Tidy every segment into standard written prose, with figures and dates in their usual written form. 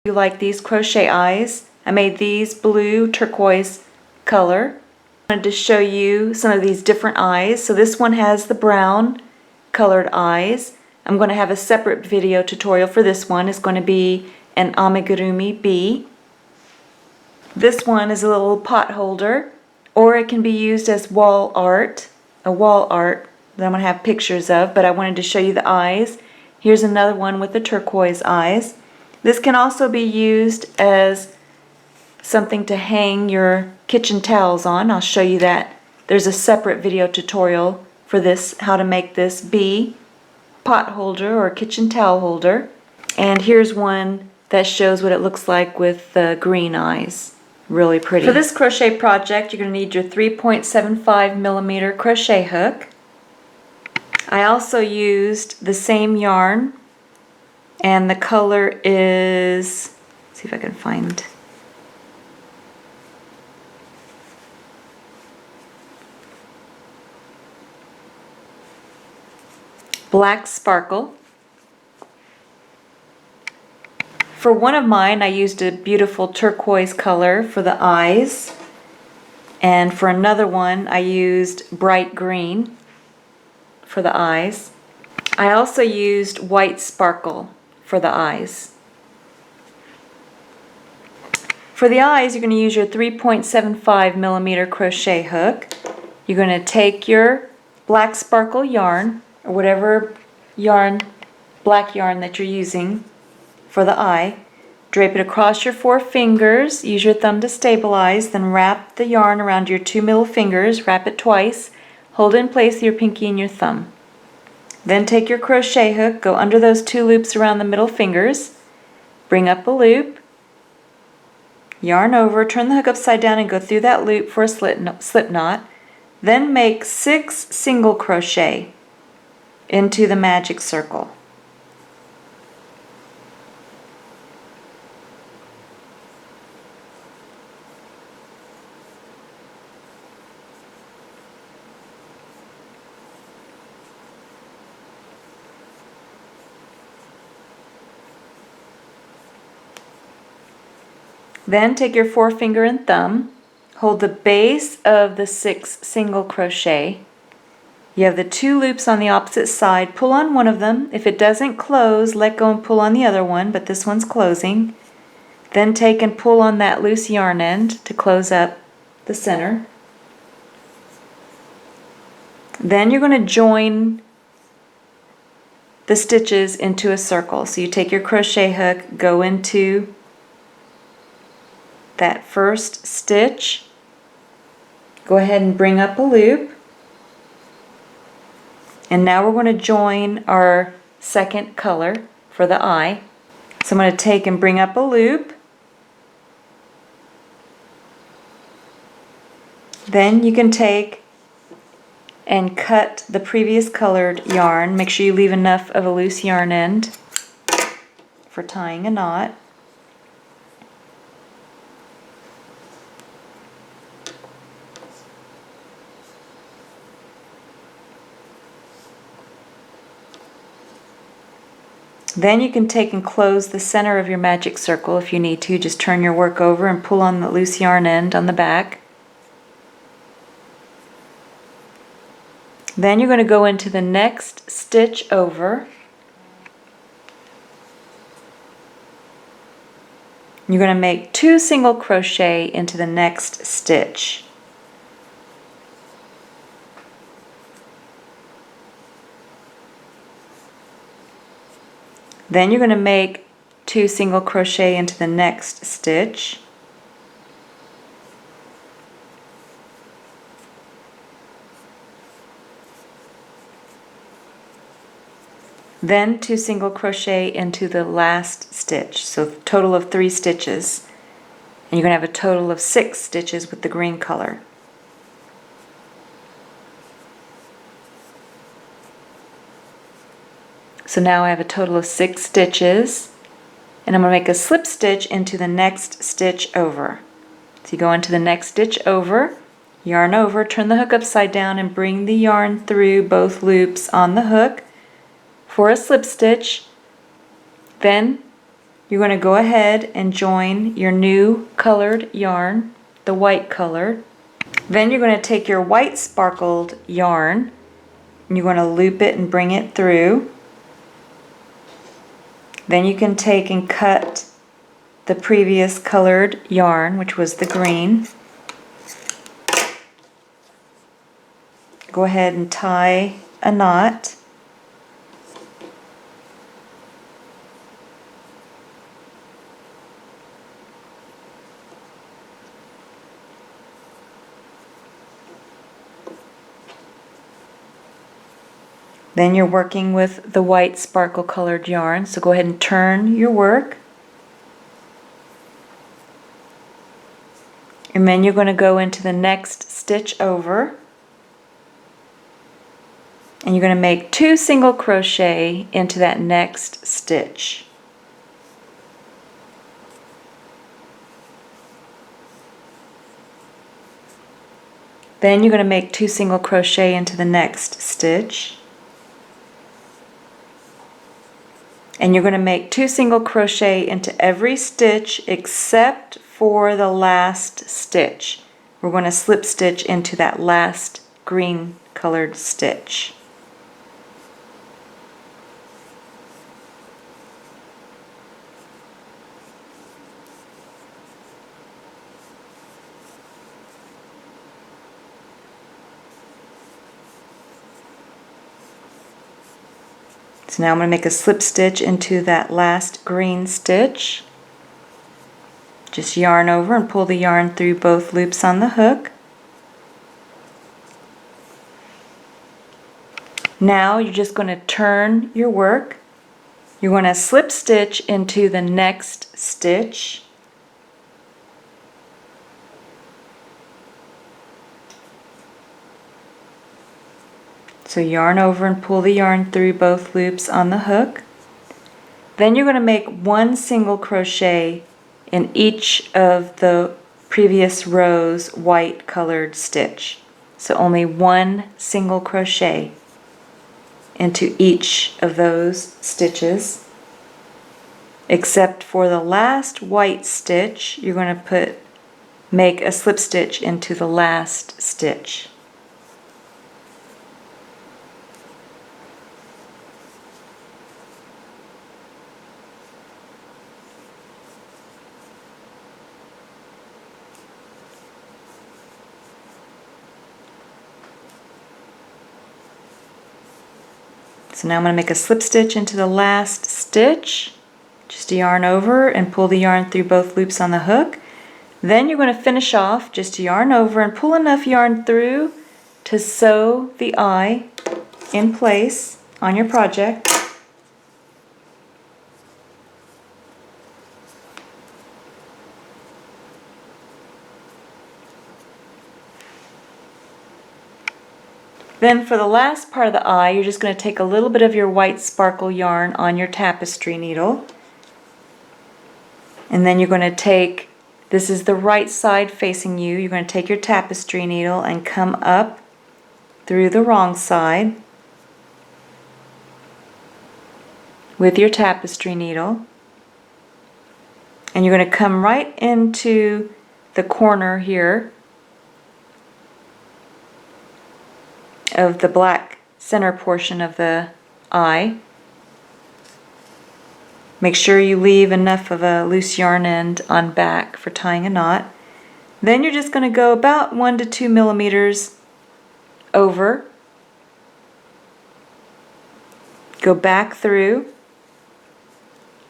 You like these crochet eyes? I made these blue turquoise color. I wanted to show you some of these different eyes. So this one has the brown colored eyes. I'm going to have a separate video tutorial for this one. It's going to be an amigurumi bee. This one is a little pot holder, or it can be used as wall art, a wall art that I'm going to have pictures of, but I wanted to show you the eyes. Here's another one with the turquoise eyes. This can also be used as something to hang your kitchen towels on. I'll show you that. There's a separate video tutorial for this, how to make this bee pot holder or kitchen towel holder. And here's one that shows what it looks like with the green eyes. Really pretty. For this crochet project, you're going to need your 3.75 millimeter crochet hook. I also used the same yarn, and the color is, let's see if I can find, Black Sparkle. For one of mine, I used a beautiful turquoise color for the eyes, and for another one, I used bright green for the eyes. I also used white sparkle for the eyes. For the eyes, you're going to use your 3.75 millimeter crochet hook. You're going to take your black sparkle yarn, or whatever yarn, black yarn that you're using for the eye, drape it across your 4 fingers, use your thumb to stabilize, then wrap the yarn around your 2 middle fingers, wrap it twice, hold it in place with your pinky and your thumb. Then take your crochet hook, go under those 2 loops around the middle fingers, bring up a loop, yarn over, turn the hook upside down and go through that loop for a slip knot, then make 6 single crochet into the magic circle. Then take your forefinger and thumb, hold the base of the 6 single crochet. You have the 2 loops on the opposite side. Pull on one of them. If it doesn't close, let go and pull on the other one, but this one's closing. Then take and pull on that loose yarn end to close up the center. Then you're going to join the stitches into a circle. So you take your crochet hook, go into that first stitch, go ahead and bring up a loop, and now we're going to join our second color for the eye. So I'm going to take and bring up a loop, then you can take and cut the previous colored yarn. Make sure you leave enough of a loose yarn end for tying a knot. Then you can take and close the center of your magic circle if you need to. Just turn your work over and pull on the loose yarn end on the back. Then you're going to go into the next stitch over. You're going to make 2 single crochet into the next stitch. Then you're going to make 2 single crochet into the next stitch. Then 2 single crochet into the last stitch. So a total of 3 stitches. And you're going to have a total of 6 stitches with the green color. So now I have a total of 6 stitches, and I'm going to make a slip stitch into the next stitch over. So you go into the next stitch over, yarn over, turn the hook upside down and bring the yarn through both loops on the hook for a slip stitch. Then you're going to go ahead and join your new colored yarn, the white color. Then you're going to take your white sparkled yarn and you're going to loop it and bring it through. Then you can take and cut the previous colored yarn, which was the green. Go ahead and tie a knot. Then you're working with the white sparkle colored yarn, so go ahead and turn your work. And then you're going to go into the next stitch over. And you're going to make 2 single crochet into that next stitch. Then you're going to make 2 single crochet into the next stitch. And you're going to make 2 single crochet into every stitch except for the last stitch. We're going to slip stitch into that last green colored stitch. So now I'm going to make a slip stitch into that last green stitch. Just yarn over and pull the yarn through both loops on the hook. Now you're just going to turn your work. You're going to slip stitch into the next stitch. So yarn over and pull the yarn through both loops on the hook. Then you're going to make 1 single crochet in each of the previous row's white colored stitch. So only 1 single crochet into each of those stitches. Except for the last white stitch, you're going to make a slip stitch into the last stitch. So now I'm going to make a slip stitch into the last stitch. Just yarn over and pull the yarn through both loops on the hook. Then you're going to finish off, just yarn over and pull enough yarn through to sew the eye in place on your project. Then for the last part of the eye, you're just going to take a little bit of your white sparkle yarn on your tapestry needle. And then you're going to take, this is the right side facing you, you're going to take your tapestry needle and come up through the wrong side with your tapestry needle. And you're going to come right into the corner here of the black center portion of the eye. Make sure you leave enough of a loose yarn end on back for tying a knot. Then you're just going to go about 1 to 2 millimeters over. Go back through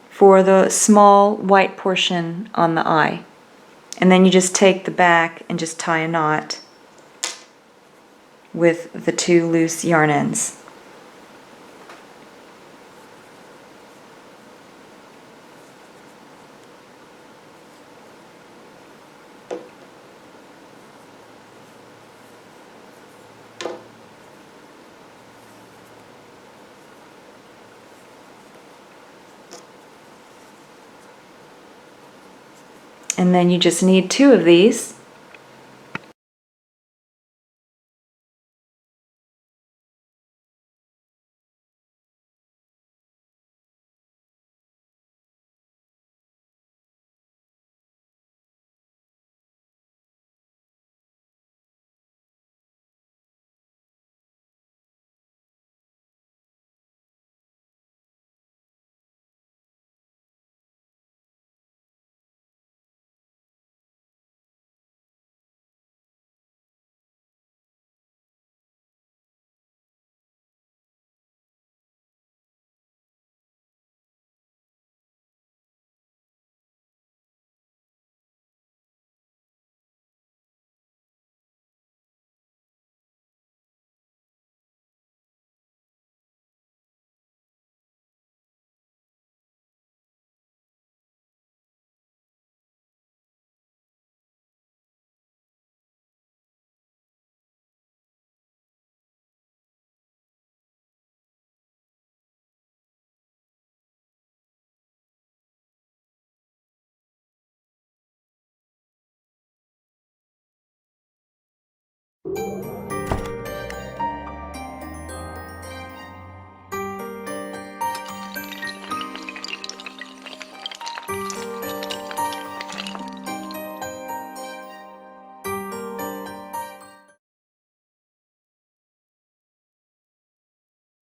for the small white portion on the eye. And then you just take the back and just tie a knot with the 2 loose yarn ends. And then you just need 2 of these.